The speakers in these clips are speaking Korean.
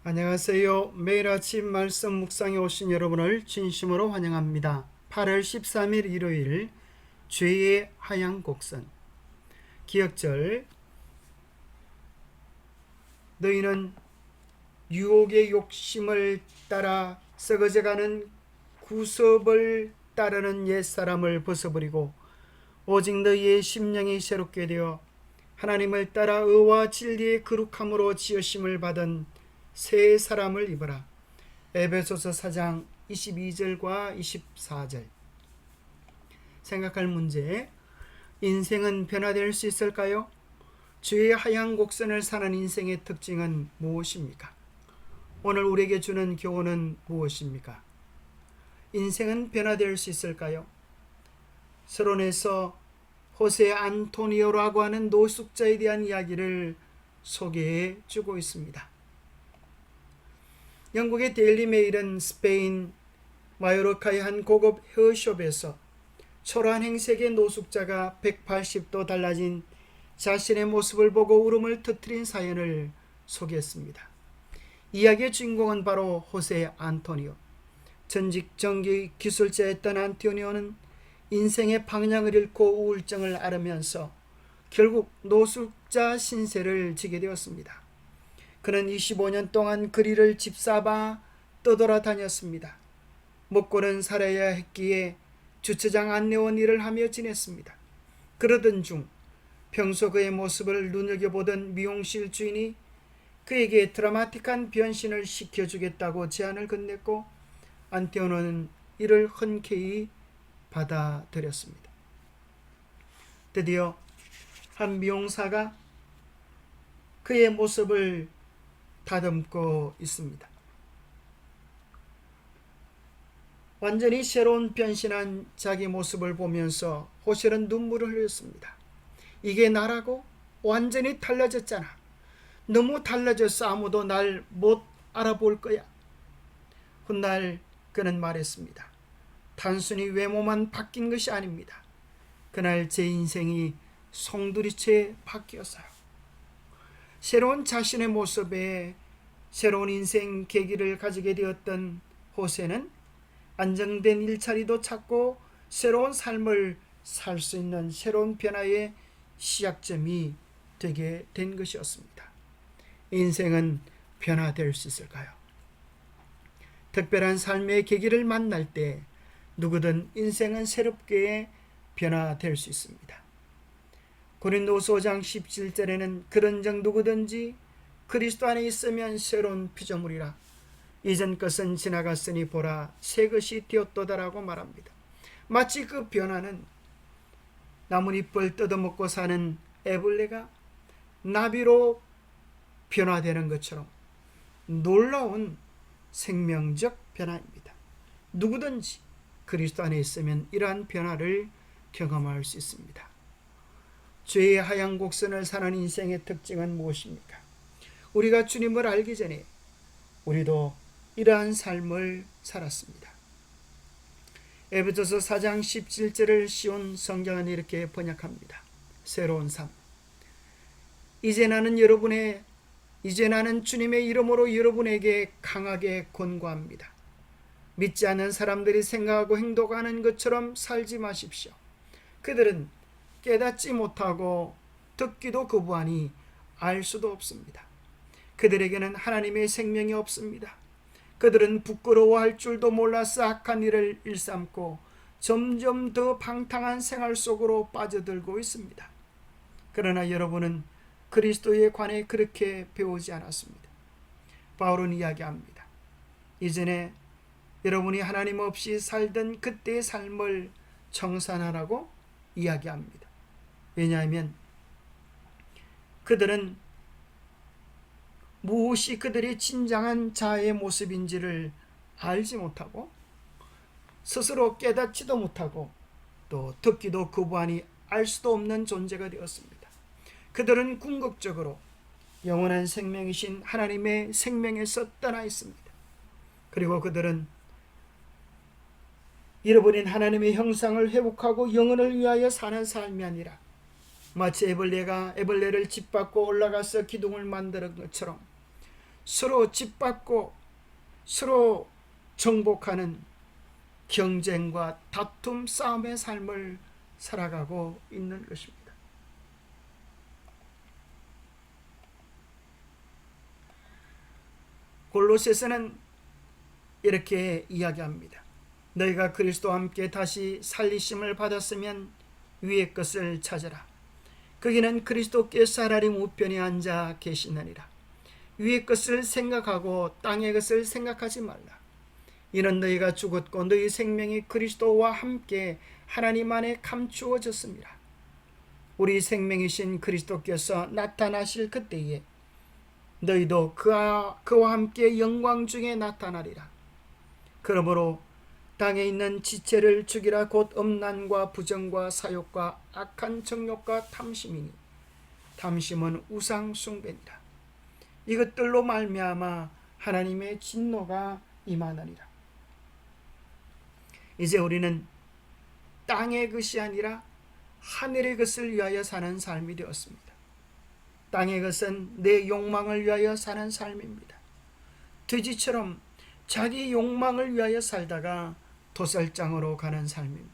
안녕하세요. 매일 아침 말씀 묵상에 오신 여러분을 진심으로 환영합니다. 8월 13일 일요일 죄의 하얀 곡선 기억절. 너희는 유혹의 욕심을 따라 썩어져가는 구습을 따르는 옛사람을 벗어버리고 오직 너희의 심령이 새롭게 되어 하나님을 따라 의와 진리의 거룩함으로 지으심을 받은 새 사람을 입어라. 에베소서 4장 22절과 24절. 생각할 문제: 인생은 변화될 수 있을까요? 죄의 하얀 곡선을 사는 인생의 특징은 무엇입니까? 오늘 우리에게 주는 교훈은 무엇입니까? 인생은 변화될 수 있을까요? 서론에서 호세 안토니오라고 하는 노숙자에 대한 이야기를 소개해 주고 있습니다. 영국의 데일리 메일은 스페인 마요르카의 한 고급 헤어숍에서 초라한 행색의 노숙자가 180도 달라진 자신의 모습을 보고 울음을 터뜨린 사연을 소개했습니다. 이야기의 주인공은 바로 호세 안토니오. 전직 전기 기술자였던 안토니오는 인생의 방향을 잃고 우울증을 앓으면서 결국 노숙자 신세를 지게 되었습니다. 그는 25년 동안 거리를 집사봐 떠돌아다녔습니다. 먹고는 살아야 했기에 주차장 안내원 일을 하며 지냈습니다. 그러던 중 평소 그의 모습을 눈여겨보던 미용실 주인이 그에게 드라마틱한 변신을 시켜주겠다고 제안을 건넸고 안토니오는 이를 흔쾌히 받아들였습니다. 드디어 한 미용사가 그의 모습을 다듬고 있습니다. 완전히 새로운 변신한 자기 모습을 보면서 호셀은 눈물을 흘렸습니다. 이게 나라고? 완전히 달라졌잖아. 너무 달라져서 아무도 날 못 알아볼 거야. 훗날 그는 말했습니다. 단순히 외모만 바뀐 것이 아닙니다. 그날 제 인생이 송두리째 바뀌었어요. 새로운 자신의 모습에 새로운 인생 계기를 가지게 되었던 호세는 안정된 일자리도 찾고 새로운 삶을 살 수 있는 새로운 변화의 시작점이 되게 된 것이었습니다. 인생은 변화될 수 있을까요? 특별한 삶의 계기를 만날 때 누구든 인생은 새롭게 변화될 수 있습니다. 고린도후서 5장 17절에는 그런즉 누구든지 그리스도 안에 있으면 새로운 피조물이라 이전 것은 지나갔으니 보라 새 것이 되었도다라고 말합니다. 마치 그 변화는 나뭇잎을 뜯어먹고 사는 애벌레가 나비로 변화되는 것처럼 놀라운 생명적 변화입니다. 누구든지 그리스도 안에 있으면 이러한 변화를 경험할 수 있습니다. 죄의 하얀 곡선을 사는 인생의 특징은 무엇입니까? 우리가 주님을 알기 전에 우리도 이러한 삶을 살았습니다. 에베소서 4장 17절을 쉬운 성경은 이렇게 번역합니다. 새로운 삶. 이제 나는 주님의 이름으로 여러분에게 강하게 권고합니다. 믿지 않는 사람들이 생각하고 행동하는 것처럼 살지 마십시오. 그들은 깨닫지 못하고 듣기도 거부하니 알 수도 없습니다. 그들에게는 하나님의 생명이 없습니다. 그들은 부끄러워할 줄도 몰라서 악한 일을 일삼고 점점 더 방탕한 생활 속으로 빠져들고 있습니다. 그러나 여러분은 그리스도에 관해 그렇게 배우지 않았습니다. 바울은 이야기합니다. 이전에 여러분이 하나님 없이 살던 그때의 삶을 청산하라고 이야기합니다. 왜냐하면 그들은 무엇이 그들의 진정한 자아의 모습인지를 알지 못하고 스스로 깨닫지도 못하고 또 듣기도 거부하니 알 수도 없는 존재가 되었습니다. 그들은 궁극적으로 영원한 생명이신 하나님의 생명에서 떠나 있습니다. 그리고 그들은 잃어버린 하나님의 형상을 회복하고 영혼을 위하여 사는 삶이 아니라 마치 애벌레가 애벌레를 짓밟고 올라가서 기둥을 만드는 것처럼 서로 짓밟고 서로 정복하는 경쟁과 다툼 싸움의 삶을 살아가고 있는 것입니다. 골로새서는 이렇게 이야기합니다. 너희가 그리스도와 함께 다시 살리심을 받았으면 위의 것을 찾으라. 거기는 그리스도께서 하나님 우편에 앉아 계시느니라. 위의 것을 생각하고 땅의 것을 생각하지 말라. 이는 너희가 죽었고 너희 생명이 그리스도와 함께 하나님 안에 감추어졌습니다. 우리 생명이신 그리스도께서 나타나실 그때에 너희도 그와 함께 영광 중에 나타나리라. 그러므로 땅에 있는 지체를 죽이라. 곧 음란과 부정과 사욕과 악한 정욕과 탐심이니 탐심은 우상 숭배니라. 이것들로 말미암아 하나님의 진노가 임하느니라. 이제 우리는 땅의 것이 아니라 하늘의 것을 위하여 사는 삶이 되었습니다. 땅의 것은 내 욕망을 위하여 사는 삶입니다. 돼지처럼 자기 욕망을 위하여 살다가 도살장으로 가는 삶입니다.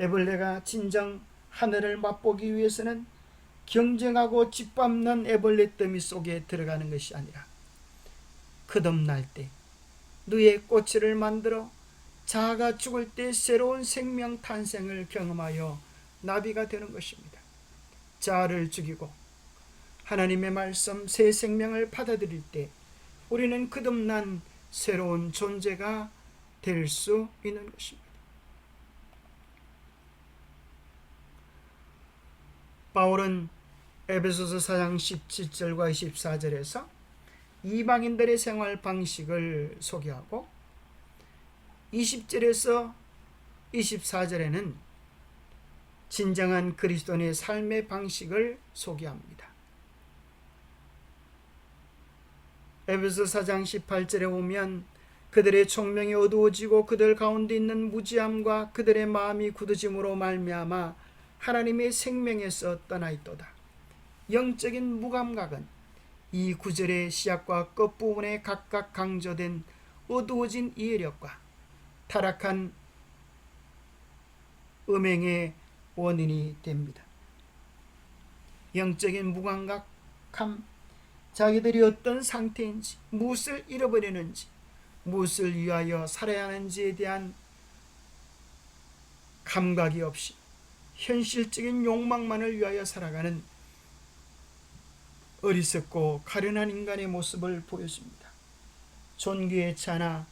애벌레가 진정 하늘을 맛보기 위해서는 경쟁하고 짓밟는 애벌레 더미 속에 들어가는 것이 아니라 거듭날 때 누의 꼬치를 만들어 자아가 죽을 때 새로운 생명 탄생을 경험하여 나비가 되는 것입니다. 자아를 죽이고 하나님의 말씀 새 생명을 받아들일 때 우리는 거듭난 새로운 존재가 될 수 있는 것입니다. 바울은 에베소서 4장 17절과 24절에서 이방인들의 생활 방식을 소개하고 20절에서 24절에는 진정한 그리스도인의 삶의 방식을 소개합니다. 에베소 4장 18절에 보면 그들의 총명이 어두워지고 그들 가운데 있는 무지함과 그들의 마음이 굳어짐으로 말미암아 하나님의 생명에서 떠나 있도다. 영적인 무감각은 이 구절의 시작과 끝부분에 각각 강조된 어두워진 이해력과 타락한 음행의 원인이 됩니다. 영적인 무감각함, 자기들이 어떤 상태인지, 무엇을 잃어버리는지, 무엇을 위하여 살아야 하는지에 대한 감각이 없이 현실적인 욕망만을 위하여 살아가는 어리석고 가련한 인간의 모습을 보여줍니다. 존귀에 차나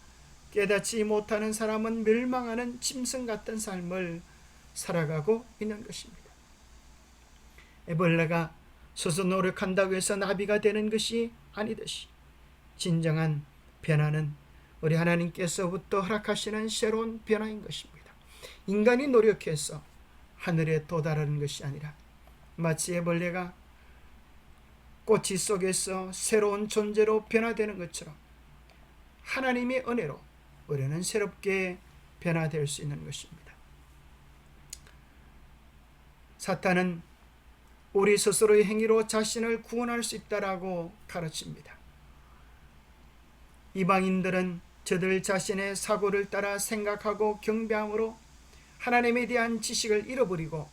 깨닫지 못하는 사람은 멸망하는 짐승 같은 삶을 살아가고 있는 것입니다. 애벌레가 스스로 노력한다고 해서 나비가 되는 것이 아니듯이 진정한 변화는 우리 하나님께서부터 허락하시는 새로운 변화인 것입니다. 인간이 노력해서 하늘에 도달하는 것이 아니라 마치 애벌레가 꼬치 속에서 새로운 존재로 변화되는 것처럼 하나님의 은혜로 우리는 새롭게 변화될 수 있는 것입니다. 사탄은 우리 스스로의 행위로 자신을 구원할 수 있다라고 가르칩니다. 이방인들은 저들 자신의 사고를 따라 생각하고 경배함으로 하나님에 대한 지식을 잃어버리고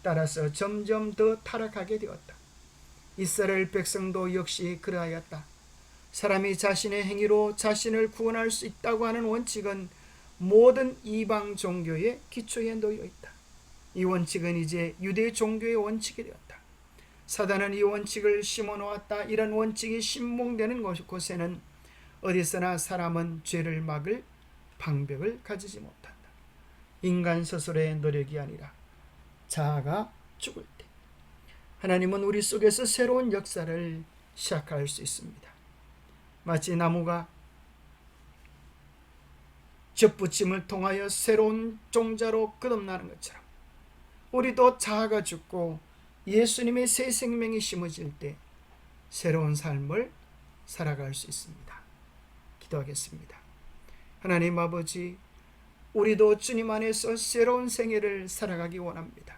따라서 점점 더 타락하게 되었다. 이스라엘 백성도 역시 그러하였다. 사람이 자신의 행위로 자신을 구원할 수 있다고 하는 원칙은 모든 이방 종교의 기초에 놓여 있다. 이 원칙은 이제 유대 종교의 원칙이 되었다. 사단은 이 원칙을 심어놓았다. 이런 원칙이 신봉되는 곳에는 어디서나 사람은 죄를 막을 방벽을 가지지 못한다. 인간 스스로의 노력이 아니라 자아가 죽을 때 하나님은 우리 속에서 새로운 역사를 시작할 수 있습니다. 마치 나무가 접붙임을 통하여 새로운 종자로 거듭나는 것처럼 우리도 자아가 죽고 예수님의 새 생명이 심어질 때 새로운 삶을 살아갈 수 있습니다. 기도하겠습니다. 하나님 아버지, 우리도 주님 안에서 새로운 생애를 살아가기 원합니다.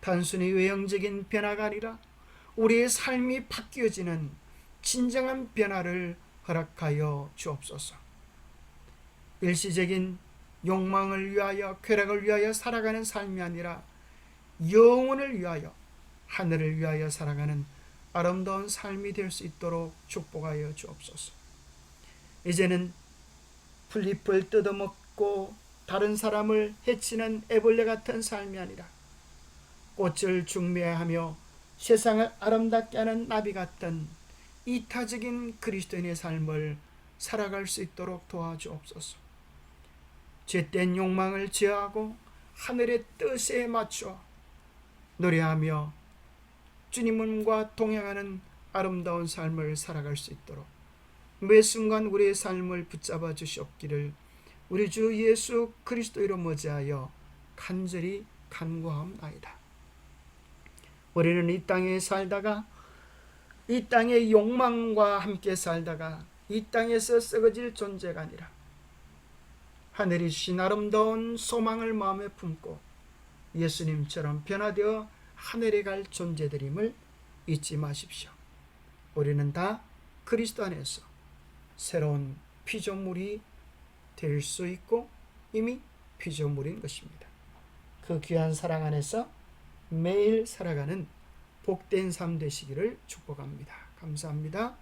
단순히 외형적인 변화가 아니라 우리의 삶이 바뀌어지는 진정한 변화를 허락하여 주옵소서. 일시적인 욕망을 위하여, 쾌락을 위하여 살아가는 삶이 아니라 영혼을 위하여, 하늘을 위하여 살아가는 아름다운 삶이 될 수 있도록 축복하여 주옵소서. 이제는 풀잎을 뜯어먹고 다른 사람을 해치는 애벌레 같은 삶이 아니라 꽃을 중매하며 세상을 아름답게 하는 나비 같은 이타적인 그리스도인의 삶을 살아갈 수 있도록 도와주옵소서. 죄된 욕망을 제어하고 하늘의 뜻에 맞춰 노래하며 주님과 동행하는 아름다운 삶을 살아갈 수 있도록 매 순간 우리의 삶을 붙잡아 주시옵기를 우리 주 예수 그리스도 이름 의지하여 간절히 간구하옵나이다. 우리는 이 땅에 살다가, 이 땅의 욕망과 함께 살다가 이 땅에서 썩어질 존재가 아니라 하늘이 주신 아름다운 소망을 마음에 품고 예수님처럼 변화되어 하늘에 갈 존재들임을 잊지 마십시오. 우리는 다 그리스도 안에서 새로운 피조물이 될 수 있고 이미 피조물인 것입니다. 그 귀한 사랑 안에서 매일 살아가는 복된 삶 되시기를 축복합니다. 감사합니다.